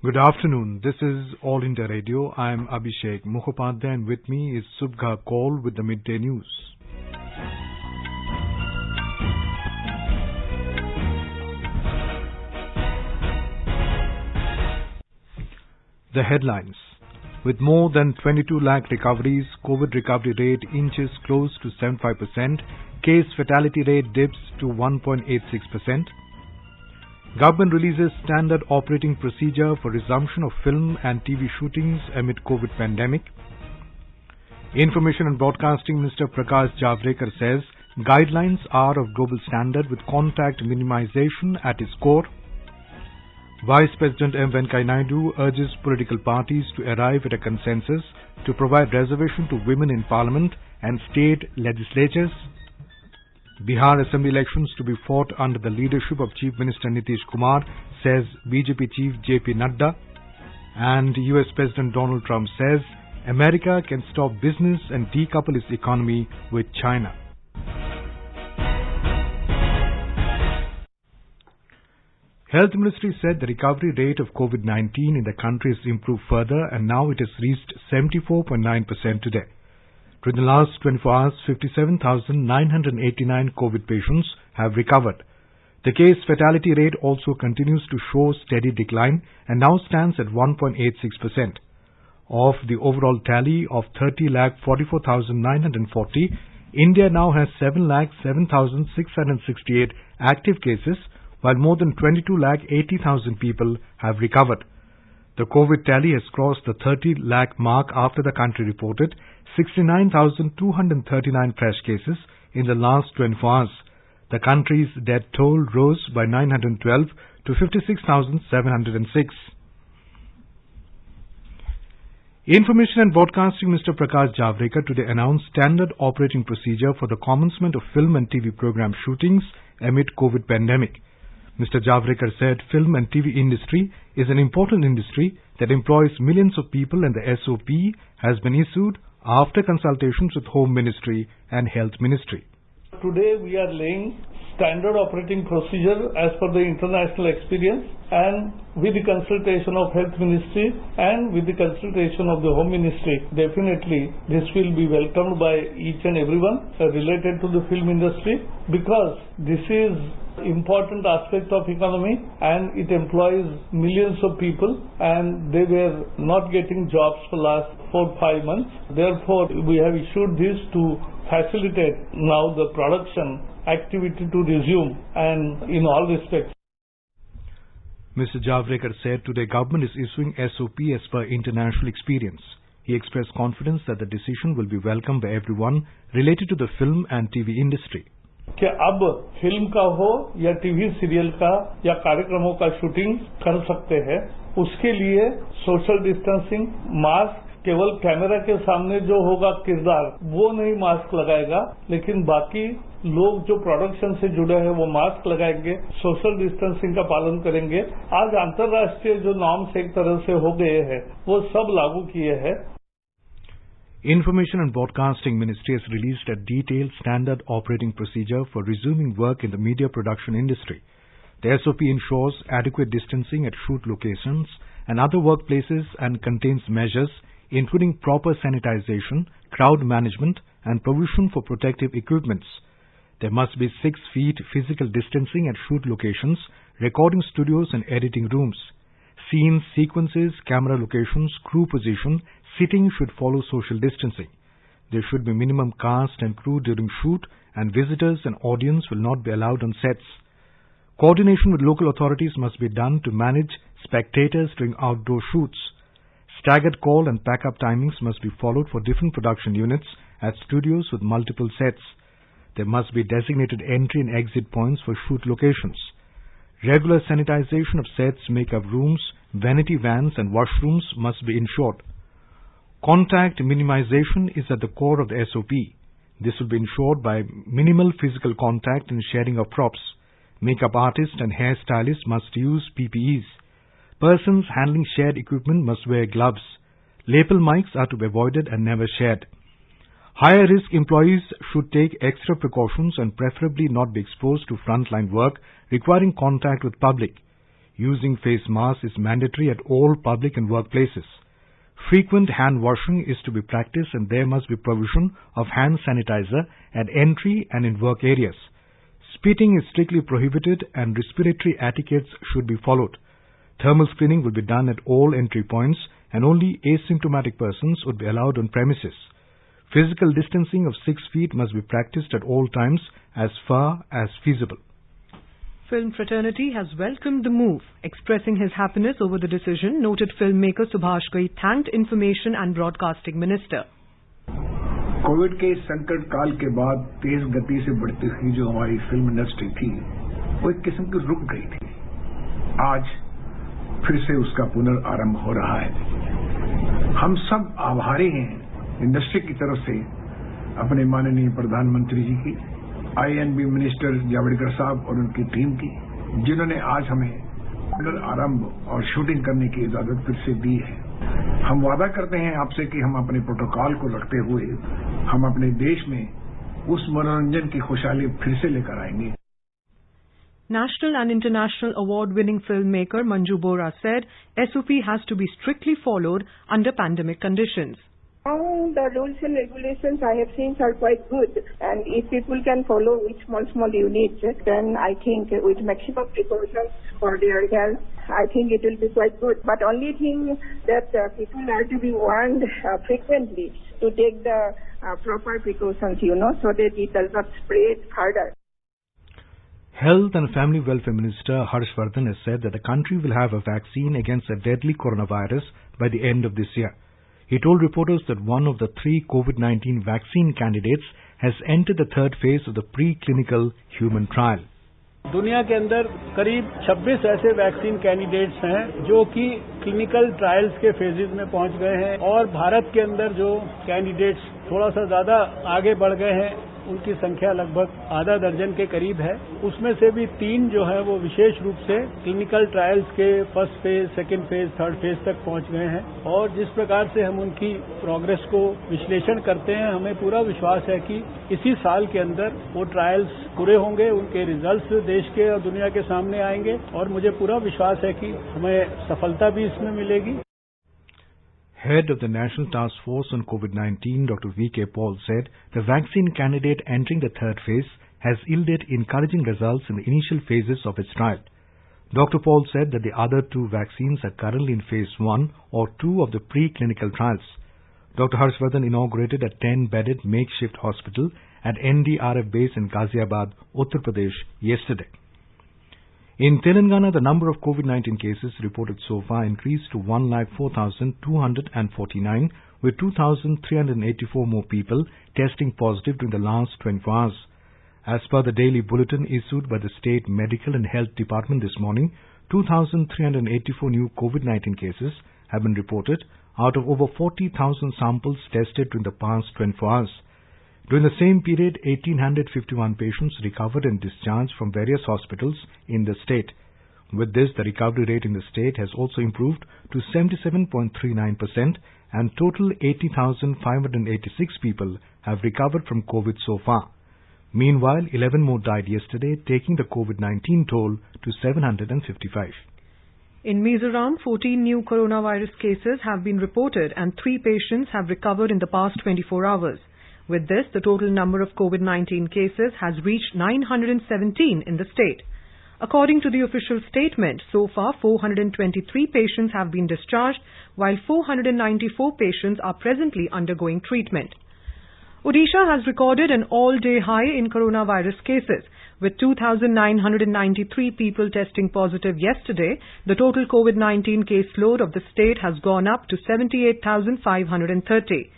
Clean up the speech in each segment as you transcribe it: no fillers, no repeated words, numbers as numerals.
Good afternoon. This is All India Radio. I am Abhishek Mukhopadhyay and with me is Subha Kaul with the Midday News. The headlines. With more than 22 lakh recoveries, COVID recovery rate inches close to 75%, case fatality rate dips to 1.86%. Government releases standard operating procedure for resumption of film and TV shootings amid COVID pandemic. Information and Broadcasting Minister Prakash Javadekar says guidelines are of global standard with contact minimization at its core. Vice President M. Venkaiah Naidu urges political parties to arrive at a consensus to provide reservation to women in Parliament and state legislatures. Bihar Assembly elections to be fought under the leadership of Chief Minister Nitish Kumar, says BJP Chief J.P. Nadda. And US President Donald Trump says America can stop business and decouple its economy with China. Health Ministry said the recovery rate of COVID-19 in the country has improved further and now it has reached 74.9% today. During the last 24 hours, 57,989 COVID patients have recovered. The case fatality rate also continues to show steady decline and now stands at 1.86%. Of the overall tally of 30,44,940, India now has 7,07,668 active cases, while more than 22,80,000 people have recovered. The COVID tally has crossed the 30 lakh mark after the country reported 69,239 fresh cases in the last 24 hours. The country's death toll rose by 912 to 56,706. Information and Broadcasting Minister Prakash Javadekar today announced standard operating procedure for the commencement of film and TV program shootings amid COVID pandemic. Mr. Javadekar said film and TV industry is an important industry that employs millions of people and the SOP has been issued after consultations with Home Ministry and Health Ministry. Today we are laying standard operating procedure as per the international experience and with the consultation of Health Ministry and with the consultation of the Home Ministry. Definitely this will be welcomed by each and everyone related to the film industry because this is important aspect of economy and it employs millions of people and they were not getting jobs for last 4-5 months. Therefore, we have issued this to facilitate now the production activity to resume and in all respects. Mr. Javadekar said today government is issuing SOP as per international experience. He expressed confidence that the decision will be welcomed by everyone related to the film and TV industry. कि अब film का हो या TV serial का या कार्यक्रमों का shooting कर सकते हैं उसके लिए सोशल डिस्टेंसिंग मास्क केवल कैमरा के सामने जो होगा किरदार वो नहीं मास्क लगाएगा लेकिन बाकी लोग जो प्रोडक्शन से जुड़े हैं वो मास्क लगाएंगे सोशल डिस्टेंसिंग का पालन करेंगे आज अंतर्राष्ट्रीय जो नॉर्म्स एक तरह से हो गए हैं वो सब लागू किए हैं. Information and Broadcasting Ministry has released a detailed standard operating procedure for resuming work in the media production industry. The SOP ensures adequate distancing at shoot locations and other workplaces and contains measures including proper sanitization, crowd management and provision for protective equipments. There must be 6 feet physical distancing at shoot locations, recording studios and editing rooms. Scenes, sequences, camera locations, crew position, sitting should follow social distancing. There should be minimum cast and crew during shoot and visitors and audience will not be allowed on sets. Coordination with local authorities must be done to manage spectators during outdoor shoots. Staggered call and pack-up timings must be followed for different production units at studios with multiple sets. There must be designated entry and exit points for shoot locations. Regular sanitization of sets, makeup rooms, vanity vans and washrooms must be ensured. Contact minimization is at the core of the SOP. This will be ensured by minimal physical contact and sharing of props. Makeup artists and hairstylists must use PPEs. Persons handling shared equipment must wear gloves. Lapel mics are to be avoided and never shared. Higher risk employees should take extra precautions and preferably not be exposed to frontline work requiring contact with public. Using face masks is mandatory at all public and workplaces. Frequent hand washing is to be practiced and there must be provision of hand sanitizer at entry and in work areas. Spitting is strictly prohibited and respiratory etiquettes should be followed. Thermal screening will be done at all entry points and only asymptomatic persons would be allowed on premises. Physical distancing of 6 feet must be practiced at all times as far as feasible. Film fraternity has welcomed the move. Expressing his happiness over the decision, noted filmmaker Subhash Ghai thanked Information and Broadcasting Minister. Covid के संकट काल के बाद तेज गति से बढ़ती हुई जो हमारी फिल्म इंडस्ट्री थी, वो एक किस्म की रुक गई थी। आज फिर से उसका पुनरारंभ हो रहा है। हम सब आभारी हैं इंडस्ट्री की तरफ से अपने माननीय प्रधानमंत्री जी की, INB मिनिस्टर जावड़ेकर साहब और उनकी टीम की, जिन्होंने आज हमें पुनरारंभ और शूटिंग करने की इजाजत फिर से दी है। हम वादा करते हैं आपसे कि हम अपने प्रोटोकॉल को रखते हुए हम अपने देश में उस मनोरंजन की खुशहाली फिर से लेकर आएंगे। National and international award-winning filmmaker Manju Bora said SOP has to be strictly followed under pandemic conditions. Now the rules and regulations I have seen are quite good, and if people can follow with small units, then I think with maximum precautions for their health, I think it will be quite good. But only thing that people are to be warned frequently to take the proper precautions, so that it does not spread further. Health and Family Welfare Minister Harsh Vardhan has said that the country will have a vaccine against the deadly coronavirus by the end of this year. He told reporters that one of the 3 COVID-19 vaccine candidates has entered the third phase of the pre-clinical human trial. दुनिया के अंदर करीब 26 ऐसे vaccine candidates हैं जो कि clinical trials के phases में पहुंच गए हैं और भारत के अंदर जो कैंडिडेट्स थोड़ा सा ज्यादा आगे बढ़ गए हैं उनकी संख्या लगभग आधा दर्जन के करीब है। उसमें से भी 3 जो है वो विशेष रूप से क्लिनिकल ट्रायल्स के first phase, second phase, third phase तक पहुंच गए हैं और जिस प्रकार से हम उनकी प्रोग्रेस को विश्लेषण करते हैं, हमें पूरा विश्वास है कि इसी साल के अंदर वो ट्रायल्स पूरे होंगे, उनके रिजल्ट्स देश के और दुनिया के सामने आएंगे और मुझे पूरा विश्वास है कि हमें सफलता भी इसमें मिलेगी। Head of the National Task Force on COVID-19, Dr. V.K. Paul said the vaccine candidate entering the third phase has yielded encouraging results in the initial phases of its trial. Dr. Paul said that the other 2 vaccines are currently in phase 1 or 2 of the pre-clinical trials. Dr. Harsh Vardhan inaugurated a 10-bedded makeshift hospital at NDRF base in Ghaziabad, Uttar Pradesh yesterday. In Telangana, the number of COVID-19 cases reported so far increased to 104,249, with 2,384 more people testing positive during the last 24 hours. As per the daily bulletin issued by the State Medical and Health Department this morning, 2,384 new COVID-19 cases have been reported out of over 40,000 samples tested during the past 24 hours. During the same period, 1,851 patients recovered and discharged from various hospitals in the state. With this, the recovery rate in the state has also improved to 77.39% and total 80,586 people have recovered from COVID so far. Meanwhile, 11 more died yesterday, taking the COVID-19 toll to 755. In Mizoram, 14 new coronavirus cases have been reported and 3 patients have recovered in the past 24 hours. With this, the total number of COVID-19 cases has reached 917 in the state. According to the official statement, so far 423 patients have been discharged, while 494 patients are presently undergoing treatment. Odisha has recorded an all-day high in coronavirus cases. With 2,993 people testing positive yesterday, the total COVID-19 caseload of the state has gone up to 78,530.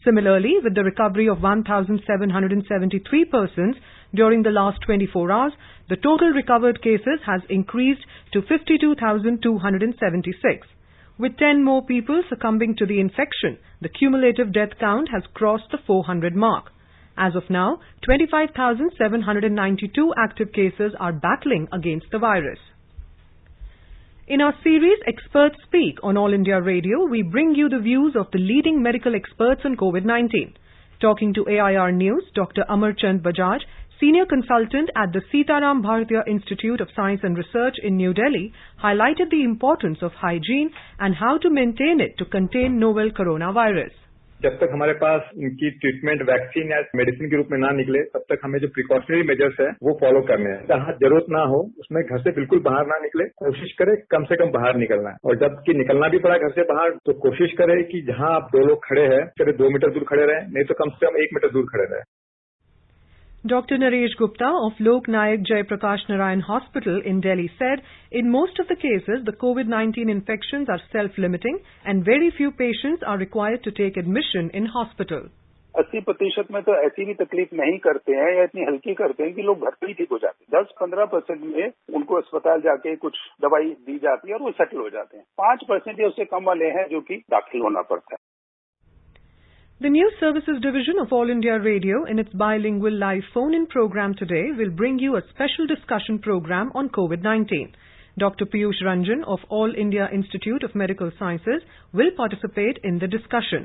Similarly, with the recovery of 1,773 persons during the last 24 hours, the total recovered cases has increased to 52,276. With 10 more people succumbing to the infection, the cumulative death count has crossed the 400 mark. As of now, 25,792 active cases are battling against the virus. In our series Experts Speak on All India Radio, we bring you the views of the leading medical experts on COVID-19. Talking to AIR News, Dr. Amarchand Bajaj, senior consultant at the Sitaram Bharatiya Institute of Science and Research in New Delhi, highlighted the importance of hygiene and how to maintain it to contain novel coronavirus. जब तक हमारे पास इनकी treatment vaccine या medicine के रूप में ना निकले तब तक हमें जो प्रिकॉशनरी मेजर्स है वो फॉलो करने हैं। जहाँ जरूरत ना हो उसमें घर से बिल्कुल बाहर ना निकले, कोशिश करें कम से कम बाहर निकलना है। और जबकि निकलना भी पड़ा घर से बाहर तो कोशिश करें कि जहाँ आप 2 लोग खड़े हैं करीब 2 मीटर दूर खड़े रहें, नहीं तो कम से कम 1 मीटर दूर खड़े रहें। Dr. Naresh Gupta of Lok Nayak Jayaprakash Narayan Hospital in Delhi said, in most of the cases, the COVID-19 infections are self-limiting and very few patients are required to take admission in hospital. 80% में तो ऐसी भी तकलीफ नहीं करते हैं या इतनी हल्की करते हैं कि लोग घर पे ही ठीक हो जाते हैं। 10-15% में उनको अस्पताल जाके कुछ दवाई दी जाती है और वो सेटल हो जाते हैं। 5% या उससे कम वाले हैं जो कि दाखिल होना पड़ता है। The News Services Division of All India Radio, in its bilingual live phone-in program today, will bring you a special discussion program on COVID-19. Dr. Piyush Ranjan of All India Institute of Medical Sciences will participate in the discussion.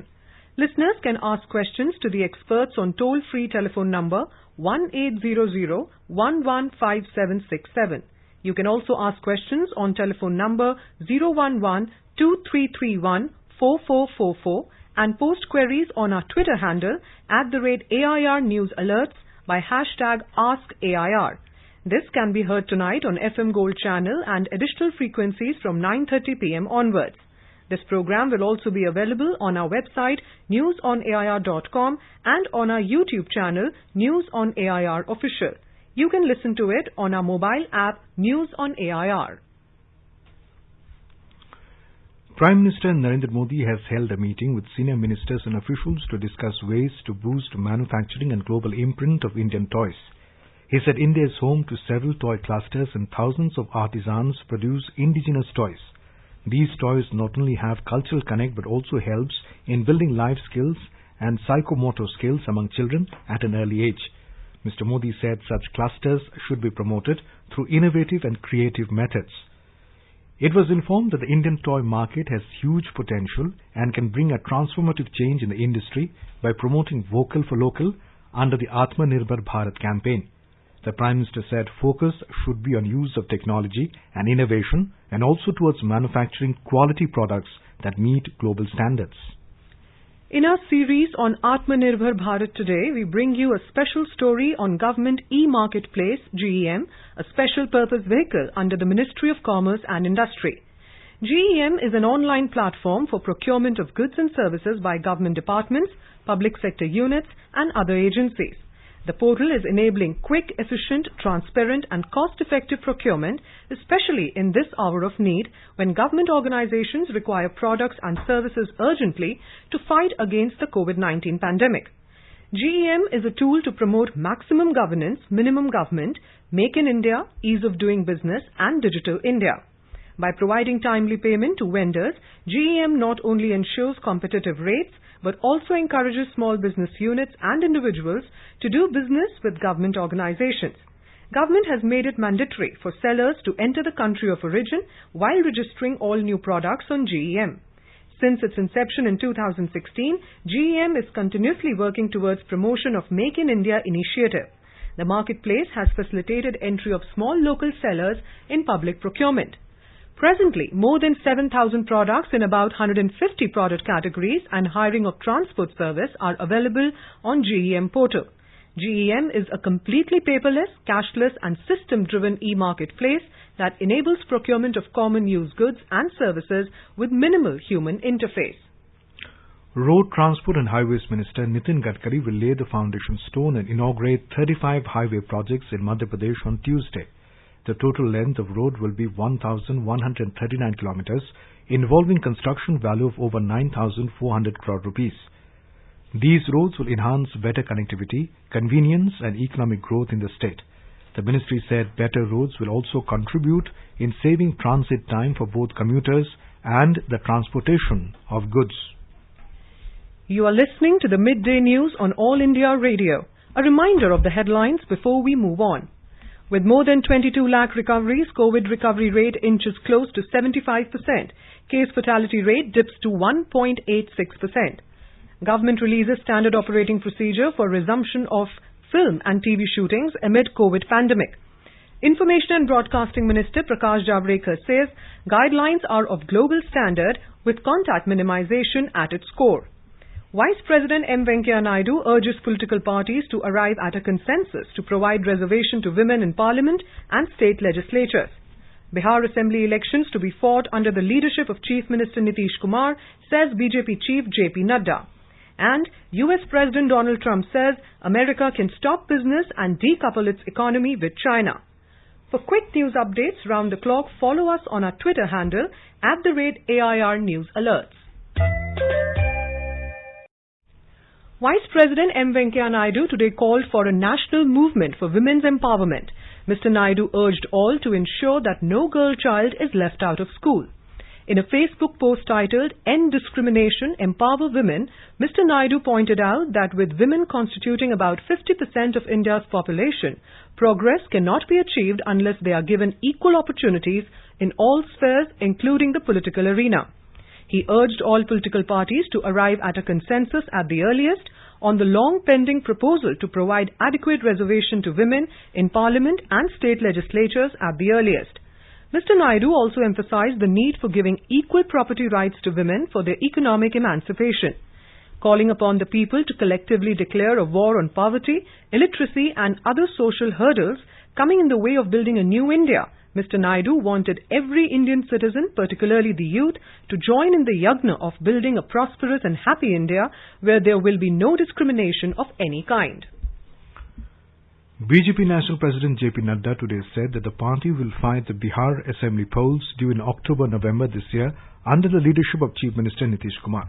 Listeners can ask questions to the experts on toll-free telephone number 1800-115767. You can also ask questions on telephone number 011-2331-4444 and post queries on our Twitter handle @AIR News Alerts by hashtag AskAIR. This can be heard tonight on FM Gold channel and additional frequencies from 9:30 p.m. onwards. This program will also be available on our website newsonair.com and on our YouTube channel News on AIR Official. You can listen to it on our mobile app News on AIR. Prime Minister Narendra Modi has held a meeting with senior ministers and officials to discuss ways to boost manufacturing and global imprint of Indian toys. He said India is home to several toy clusters and thousands of artisans produce indigenous toys. These toys not only have cultural connect but also helps in building life skills and psychomotor skills among children at an early age. Mr. Modi said such clusters should be promoted through innovative and creative methods. It was informed that the Indian toy market has huge potential and can bring a transformative change in the industry by promoting vocal for local under the Atmanirbhar Bharat campaign. The Prime Minister said focus should be on use of technology and innovation and also towards manufacturing quality products that meet global standards. In our series on Atmanirbhar Bharat today, we bring you a special story on Government E-Marketplace, GEM, a special purpose vehicle under the Ministry of Commerce and Industry. GEM is an online platform for procurement of goods and services by government departments, public sector units and other agencies. The portal is enabling quick, efficient, transparent and cost-effective procurement, especially in this hour of need when government organizations require products and services urgently to fight against the COVID-19 pandemic. GEM is a tool to promote maximum governance, minimum government, Make in India, ease of doing business and Digital India. By providing timely payment to vendors, GEM not only ensures competitive rates but also encourages small business units and individuals to do business with government organizations. Government has made it mandatory for sellers to enter the country of origin while registering all new products on GEM. Since its inception in 2016, GEM is continuously working towards promotion of Make in India initiative. The marketplace has facilitated entry of small local sellers in public procurement. Presently, more than 7,000 products in about 150 product categories and hiring of transport service are available on GEM portal. GEM is a completely paperless, cashless and system-driven e-marketplace that enables procurement of common use goods and services with minimal human interface. Road Transport and Highways Minister Nitin Gadkari will lay the foundation stone and inaugurate 35 highway projects in Madhya Pradesh on Tuesday. The total length of road will be 1,139 kilometers, involving construction value of over 9,400 crore rupees. These roads will enhance better connectivity, convenience and economic growth in the state. The ministry said better roads will also contribute in saving transit time for both commuters and the transportation of goods. You are listening to the Midday News on All India Radio. A reminder of the headlines before we move on. With more than 22 lakh recoveries, COVID recovery rate inches close to 75%. Case fatality rate dips to 1.86%. Government releases standard operating procedure for resumption of film and TV shootings amid COVID pandemic. Information and Broadcasting Minister Prakash Javadekar says guidelines are of global standard with contact minimization at its core. Vice President M. Venkaiah Naidu urges political parties to arrive at a consensus to provide reservation to women in Parliament and state legislatures. Bihar Assembly elections to be fought under the leadership of Chief Minister Nitish Kumar, says BJP Chief J.P. Nadda. And US President Donald Trump says America can stop business and decouple its economy with China. For quick news updates round the clock, follow us on our Twitter handle @AIR News Alerts. Vice President M. Venkaiah Naidu today called for a national movement for women's empowerment. Mr. Naidu urged all to ensure that no girl child is left out of school. In a Facebook post titled End Discrimination, Empower Women, Mr. Naidu pointed out that with women constituting about 50% of India's population, progress cannot be achieved unless they are given equal opportunities in all spheres, including the political arena. He urged all political parties to arrive at a consensus at the earliest on the long-pending proposal to provide adequate reservation to women in Parliament and state legislatures at the earliest. Mr. Naidu also emphasized the need for giving equal property rights to women for their economic emancipation. Calling upon the people to collectively declare a war on poverty, illiteracy and other social hurdles coming in the way of building a new India, Mr. Naidu wanted every Indian citizen, particularly the youth, to join in the yagna of building a prosperous and happy India where there will be no discrimination of any kind. BJP National President J.P. Nadda today said that the party will fight the Bihar Assembly polls due in October-November this year under the leadership of Chief Minister Nitish Kumar.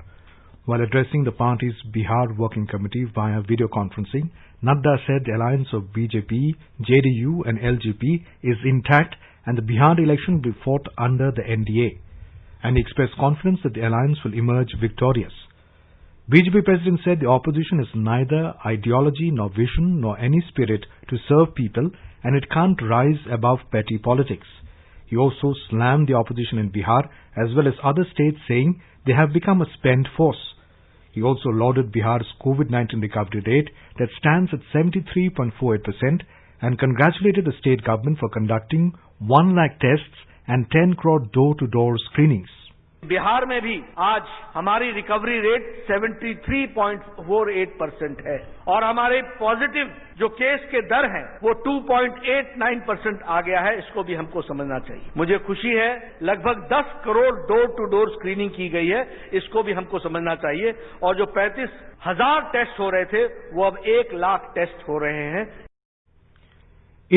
While addressing the party's Bihar Working Committee via video conferencing, Nadda said the alliance of BJP, JDU and LJP is intact and the Bihar election will be fought under the NDA. And he expressed confidence that the alliance will emerge victorious. BJP President said the opposition has neither ideology nor vision nor any spirit to serve people and it can't rise above petty politics. He also slammed the opposition in Bihar as well as other states, saying they have become a spent force. He also lauded Bihar's COVID-19 recovery rate that stands at 73.48% and congratulated the state government for conducting 1 lakh tests and 10 crore door-to-door screenings. Bihar में भी आज हमारी recovery rate 73.48% है और हमारे positive जो case के दर हैं वो 2.89% आ गया है। इसको भी हमको समझना चाहिए। मुझे खुशी है लगभग 10 crore door to door screening की गई है। इसको भी हमको समझना चाहिए और जो 35,000 टेस्ट हो रहे थे वो अब 1 लाख टेस्ट हो रहे हैं।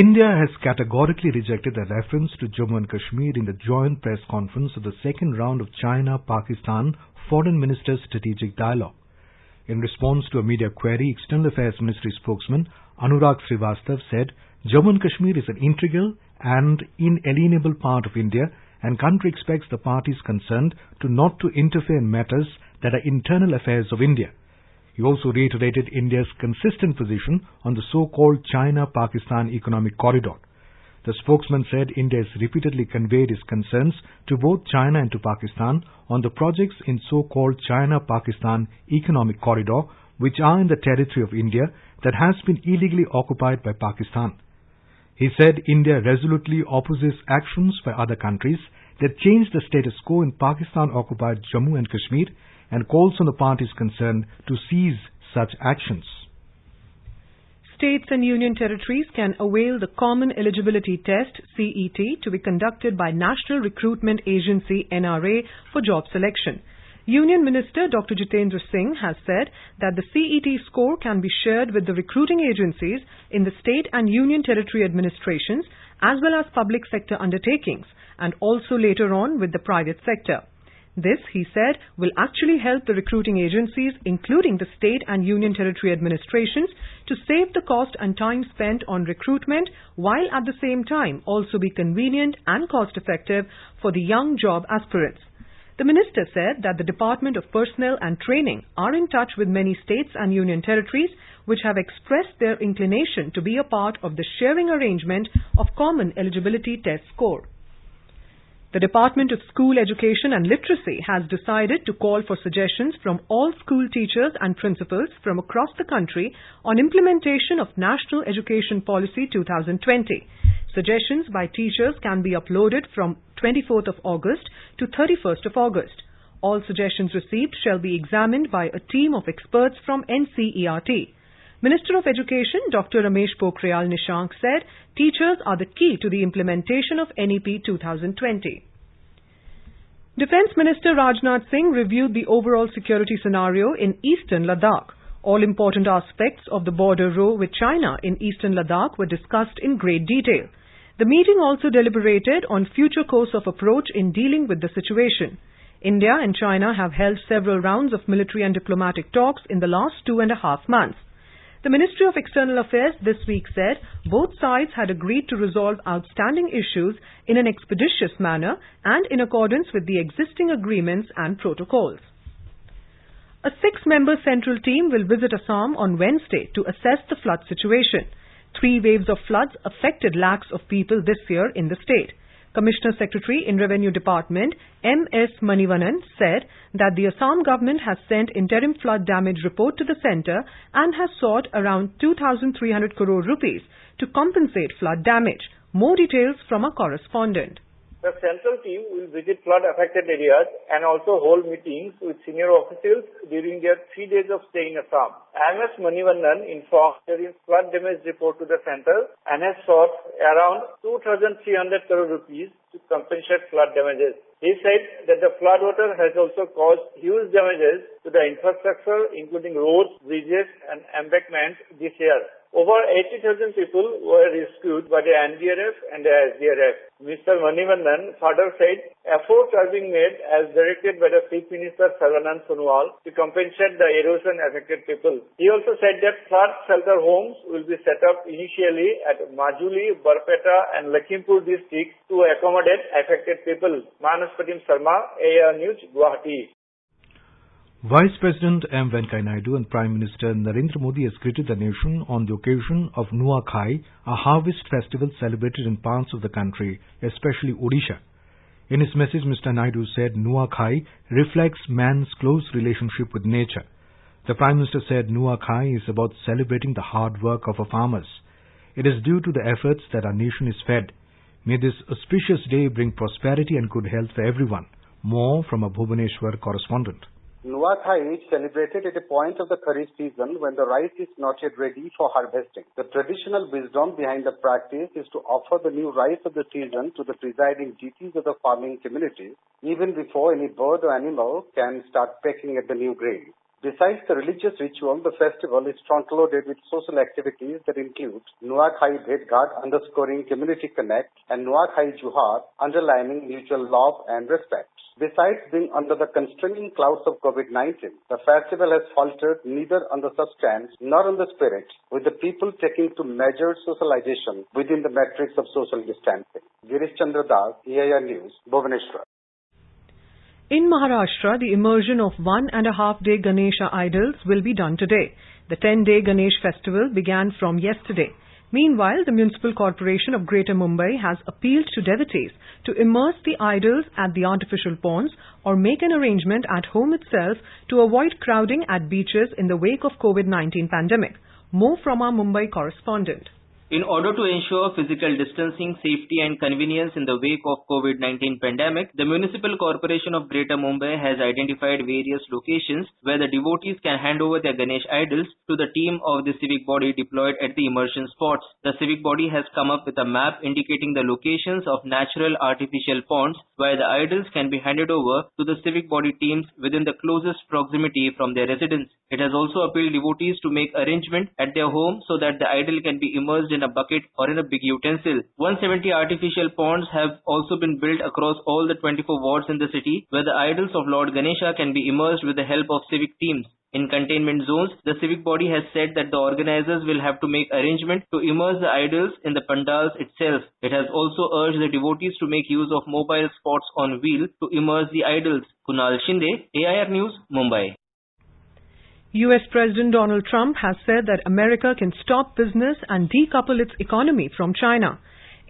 India has categorically rejected a reference to Jammu and Kashmir in the joint press conference of the second round of China-Pakistan Foreign Ministers' Strategic Dialogue. In response to a media query, External Affairs Ministry spokesman Anurag Srivastav said Jammu and Kashmir is an integral and inalienable part of India and country expects the parties concerned to not to interfere in matters that are internal affairs of India. He also reiterated India's consistent position on the so-called China-Pakistan Economic Corridor. The spokesman said India has repeatedly conveyed its concerns to both China and to Pakistan on the projects in so-called China-Pakistan Economic Corridor, which are in the territory of India that has been illegally occupied by Pakistan. He said India resolutely opposes actions by other countries that change the status quo in Pakistan-occupied Jammu and Kashmir and calls on the parties concerned to cease such actions. States and union territories can avail the Common Eligibility Test, CET, to be conducted by National Recruitment Agency, NRA, for job selection. Union Minister Dr. Jitendra Singh has said that the CET score can be shared with the recruiting agencies in the state and union territory administrations as well as public sector undertakings and also later on with the private sector. This, he said, will actually help the recruiting agencies, including the state and union territory administrations, to save the cost and time spent on recruitment while at the same time also be convenient and cost-effective for the young job aspirants. The minister said that the Department of Personnel and Training are in touch with many states and union territories which have expressed their inclination to be a part of the sharing arrangement of Common Eligibility Test score. The Department of School Education and Literacy has decided to call for suggestions from all school teachers and principals from across the country on implementation of National Education Policy 2020. Suggestions by teachers can be uploaded from 24th of August to 31st of August. All suggestions received shall be examined by a team of experts from NCERT. Minister of Education Dr. Ramesh Pokhriyal Nishank said teachers are the key to the implementation of NEP 2020. Defence Minister Rajnath Singh reviewed the overall security scenario in eastern Ladakh. All important aspects of the border row with China in eastern Ladakh were discussed in great detail. The meeting also deliberated on future course of approach in dealing with the situation. India and China have held several rounds of military and diplomatic talks in the last 2.5 months. The Ministry of External Affairs this week said both sides had agreed to resolve outstanding issues in an expeditious manner and in accordance with the existing agreements and protocols. A 6-member central team will visit Assam on Wednesday to assess the flood situation. 3 waves of floods affected lakhs of people this year in the state. Commissioner Secretary in Revenue Department M.S. Manivanan said that the Assam government has sent interim flood damage report to the centre and has sought around 2,300 crore rupees to compensate flood damage. More details from our correspondent. The central team will visit flood-affected areas and also hold meetings with senior officials during their 3 days of stay in Assam. M.S. Manivanan informed there is flood damage report to the centre and has sought around 2,300 crore rupees to compensate flood damages. He said that the flood water has also caused huge damages to the infrastructure, including roads, bridges and embankments this year. Over 80,000 people were rescued by the NDRF and the SDRF. Mr. Manivanan further said efforts are being made as directed by the Chief Minister Sarvanand Sonowal to compensate the erosion-affected people. He also said that flood shelter homes will be set up initially at Majuli, Barpeta and Lakhimpur districts to accommodate affected people. Manaspatim Sharma, AR News, Guwahati. Vice President M. Venkaiah Naidu and Prime Minister Narendra Modi has greeted the nation on the occasion of Nuakhai, a harvest festival celebrated in parts of the country, especially Odisha. In his message, Mr. Naidu said Nuakhai reflects man's close relationship with nature. The Prime Minister said Nuakhai is about celebrating the hard work of our farmers. It is due to the efforts that our nation is fed. May this auspicious day bring prosperity and good health for everyone. More from a Bhubaneswar correspondent. Nuakhai is celebrated at a point of the Kharif season when the rice is not yet ready for harvesting. The traditional wisdom behind the practice is to offer the new rice of the season to the presiding deities of the farming community, even before any bird or animal can start pecking at the new grain. Besides the religious ritual, the festival is front-loaded with social activities that include Nuakhai Bhetghat underscoring community connect and Nuakhai Juhar underlining mutual love and respect. Besides being under the constraining clouds of COVID-19, the festival has faltered neither on the substance nor on the spirit, with the people taking to measured socialization within the metrics of social distancing. Girish Chandra Das, AIR News, Bhubaneswar. In Maharashtra, the immersion of 1.5-day Ganesha idols will be done today. The 10-day Ganesh festival began from yesterday. Meanwhile, the Municipal Corporation of Greater Mumbai has appealed to devotees to immerse the idols at the artificial ponds or make an arrangement at home itself to avoid crowding at beaches in the wake of COVID-19 pandemic. More from our Mumbai correspondent. In order to ensure physical distancing, safety and convenience in the wake of COVID-19 pandemic, the Municipal Corporation of Greater Mumbai has identified various locations where the devotees can hand over their Ganesh idols to the team of the civic body deployed at the immersion spots. The civic body has come up with a map indicating the locations of natural artificial ponds where the idols can be handed over to the civic body teams within the closest proximity from their residence. It has also appealed devotees to make arrangement at their home so that the idol can be immersed in a bucket or in a big utensil. 170 artificial ponds have also been built across all the 24 wards in the city where the idols of Lord Ganesha can be immersed with the help of civic teams. In containment zones, the civic body has said that the organizers will have to make arrangement to immerse the idols in the pandals itself. It has also urged the devotees to make use of mobile spots on wheel to immerse the idols. Kunal Shinde, AIR News, Mumbai. US President Donald Trump has said that America can stop business and decouple its economy from China.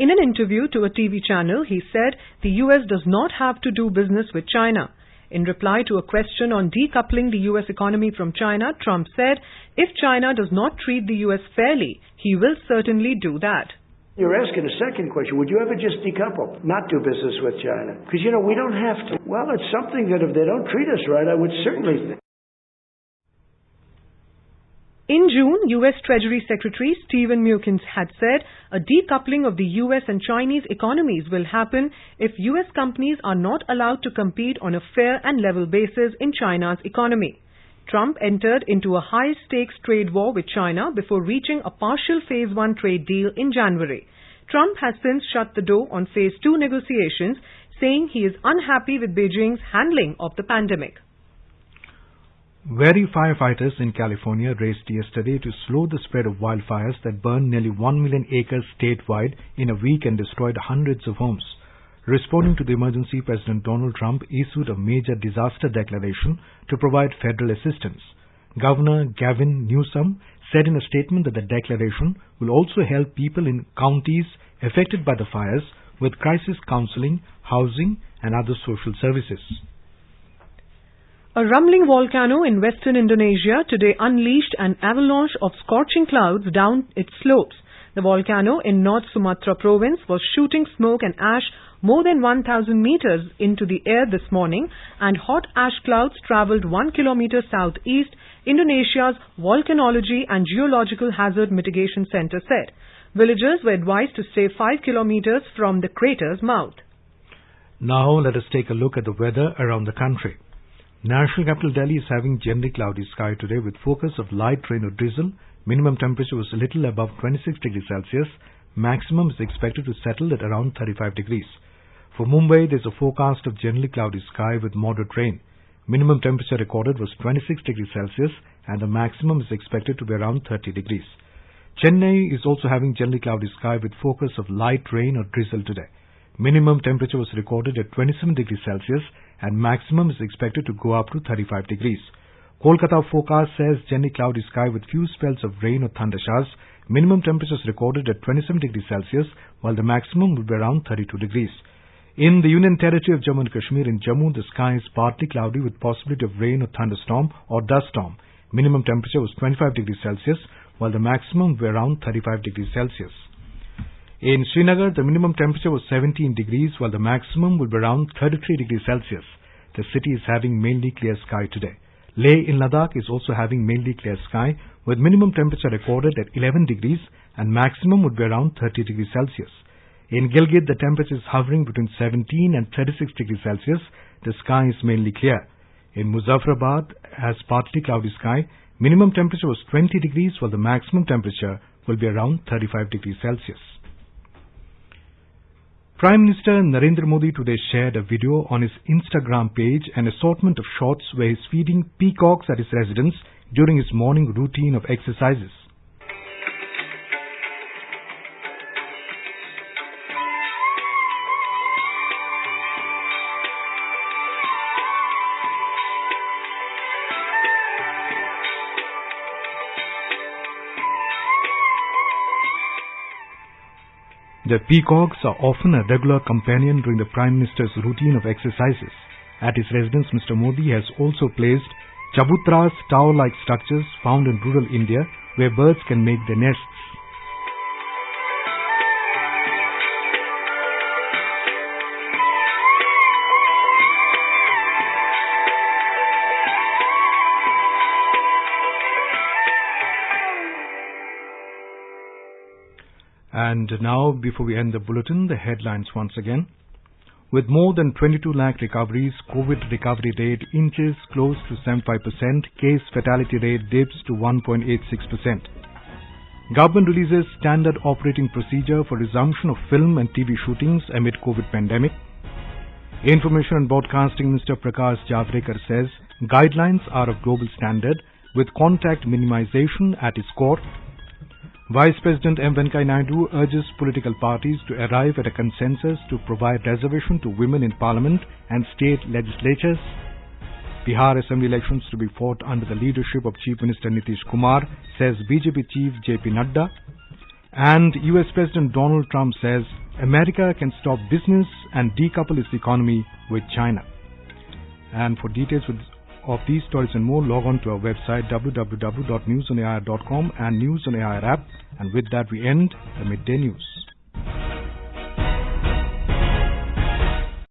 In an interview to a TV channel, he said the US does not have to do business with China. In reply to a question on decoupling the US economy from China, Trump said if China does not treat the US fairly, he will certainly do that. You're asking a second question. Would you ever just decouple, not do business with China? Because, we don't have to. Well, it's something that if they don't treat us right, I would certainly think. In June, U.S. Treasury Secretary Steven Mnuchin had said a decoupling of the U.S. and Chinese economies will happen if U.S. companies are not allowed to compete on a fair and level basis in China's economy. Trump entered into a high-stakes trade war with China before reaching a partial Phase 1 trade deal in January. Trump has since shut the door on Phase 2 negotiations, saying he is unhappy with Beijing's handling of the pandemic. Wary firefighters in California raced yesterday to slow the spread of wildfires that burned nearly 1 million acres statewide in a week and destroyed hundreds of homes. Responding to the emergency, President Donald Trump issued a major disaster declaration to provide federal assistance. Governor Gavin Newsom said in a statement that the declaration will also help people in counties affected by the fires with crisis counseling, housing, and other social services. A rumbling volcano in western Indonesia today unleashed an avalanche of scorching clouds down its slopes. The volcano in North Sumatra province was shooting smoke and ash more than 1,000 meters into the air this morning, and hot ash clouds travelled 1 kilometer southeast, Indonesia's Volcanology and Geological Hazard Mitigation Center said. Villagers were advised to stay 5 kilometers from the crater's mouth. Now let us take a look at the weather around the country. National capital Delhi is having generally cloudy sky today with focus of light rain or drizzle. Minimum temperature was a little above 26 degrees Celsius. Maximum is expected to settle at around 35 degrees. For Mumbai, there is a forecast of generally cloudy sky with moderate rain. Minimum temperature recorded was 26 degrees Celsius and the maximum is expected to be around 30 degrees. Chennai is also having generally cloudy sky with focus of light rain or drizzle today. Minimum temperature was recorded at 27 degrees Celsius and maximum is expected to go up to 35 degrees. Kolkata forecast says generally cloudy sky with few spells of rain or thunder showers. Minimum temperature is recorded at 27 degrees Celsius while the maximum will be around 32 degrees. In the Union Territory of Jammu and Kashmir in Jammu, the sky is partly cloudy with possibility of rain or thunderstorm or dust storm. Minimum temperature was 25 degrees Celsius while the maximum will be around 35 degrees Celsius. In Srinagar, the minimum temperature was 17 degrees while the maximum will be around 33 degrees Celsius. The city is having mainly clear sky today. Leh in Ladakh is also having mainly clear sky with minimum temperature recorded at 11 degrees and maximum would be around 30 degrees Celsius. In Gilgit, the temperature is hovering between 17 and 36 degrees Celsius. The sky is mainly clear. In Muzaffarabad, has partly cloudy sky. Minimum temperature was 20 degrees while the maximum temperature will be around 35 degrees Celsius. Prime Minister Narendra Modi today shared a video on his Instagram page, an assortment of shots where he is feeding peacocks at his residence during his morning routine of exercises. The peacocks are often a regular companion during the Prime Minister's routine of exercises. At his residence, Mr. Modi has also placed chabutras, tower-like structures found in rural India where birds can make their nests. And now, before we end the bulletin, the headlines once again. With more than 22 lakh recoveries, COVID recovery rate inches close to 75%, case fatality rate dips to 1.86%. Government releases standard operating procedure for resumption of film and TV shootings amid COVID pandemic. Information and Broadcasting Minister Prakash Javadekar says guidelines are of global standard with contact minimization at its core. Vice President M. Venkaiah Naidu urges political parties to arrive at a consensus to provide reservation to women in Parliament and state legislatures. Bihar Assembly elections to be fought under the leadership of Chief Minister Nitish Kumar, says BJP Chief J.P. Nadda. And US President Donald Trump says America can stop business and decouple its economy with China. And for details of these stories and more, log on to our website www.newsonair.com and News on Air app. And with that, we end the Midday News.